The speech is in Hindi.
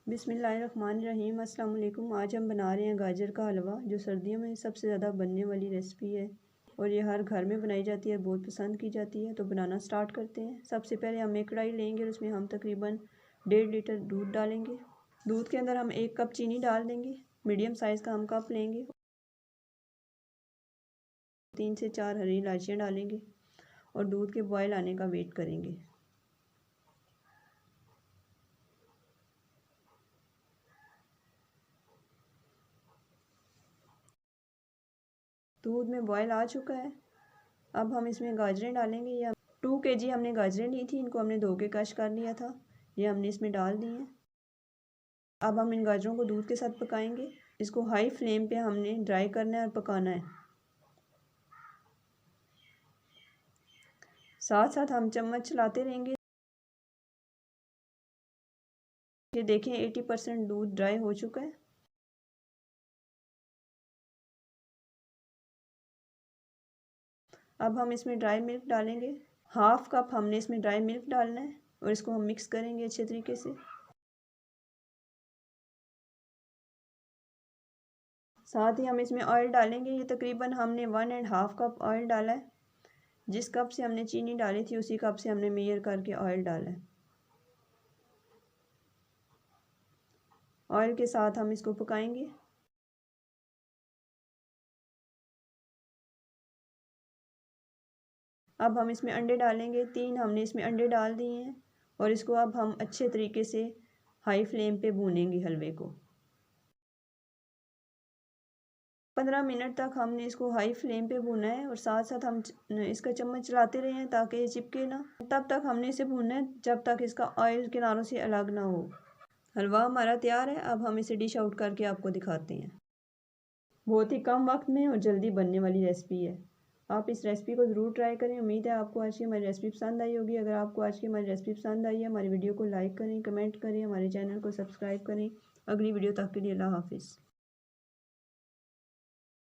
बिस्मिल्लाहिर्रहमानिर्रहीम। अस्सलाम वालेकुम। आज हम बना रहे हैं गाजर का हलवा, जो सर्दियों में सबसे ज़्यादा बनने वाली रेसिपी है और ये हर घर में बनाई जाती है, बहुत पसंद की जाती है। तो बनाना स्टार्ट करते हैं। सबसे पहले हम एक कढ़ाई लेंगे और उसमें हम तकरीबन 1.5 लीटर दूध डालेंगे। दूध के अंदर हम 1 कप चीनी डाल देंगे। मीडियम साइज़ का हम कप लेंगे। 3 से 4 हरी इलायचियाँ डालेंगे और दूध के बॉयल आने का वेट करेंगे। दूध में बॉयल आ चुका है। अब हम इसमें गाजरें डालेंगे। या 2 kg हमने गाजरें ली थी, इनको हमने धो के कश कर लिया था। ये हमने इसमें डाल दी हैं। अब हम इन गाजरों को दूध के साथ पकाएंगे। इसको हाई फ्लेम पे हमने ड्राई करना है और पकाना है। साथ साथ हम चम्मच चलाते रहेंगे। ये देखें 80% दूध ड्राई हो चुका है। अब हम इसमें ड्राई मिल्क डालेंगे। 1/2 कप हमने इसमें ड्राई मिल्क डालना है और इसको हम मिक्स करेंगे अच्छे तरीके से। साथ ही हम इसमें ऑयल डालेंगे। ये तकरीबन हमने 1.5 कप ऑयल डाला है। जिस कप से हमने चीनी डाली थी उसी कप से हमने मेजर करके ऑयल डाला है। ऑयल के साथ हम इसको पकाएंगे। अब हम इसमें अंडे डालेंगे। 3 हमने इसमें अंडे डाल दिए हैं और इसको अब हम अच्छे तरीके से हाई फ्लेम पे भूनेंगे हलवे को। 15 मिनट तक हमने इसको हाई फ्लेम पे भूना है और साथ साथ हम इसका चम्मच चलाते रहे हैं ताकि ये चिपके ना। तब तक हमने इसे भूनना है जब तक इसका ऑयल किनारों से अलग ना हो। हलवा हमारा तैयार है। अब हम इसे डिश आउट करके आपको दिखाते हैं। बहुत ही कम वक्त में और जल्दी बनने वाली रेसिपी है। आप इस रेसिपी को ज़रूर ट्राई करें। उम्मीद है आपको आज की हमारी रेसिपी पसंद आई होगी। अगर आपको आज की हमारी रेसिपी पसंद आई है, हमारी वीडियो को लाइक करें, कमेंट करें, हमारे चैनल को सब्सक्राइब करें। अगली वीडियो तक के लिए अल्लाह हाफिज़।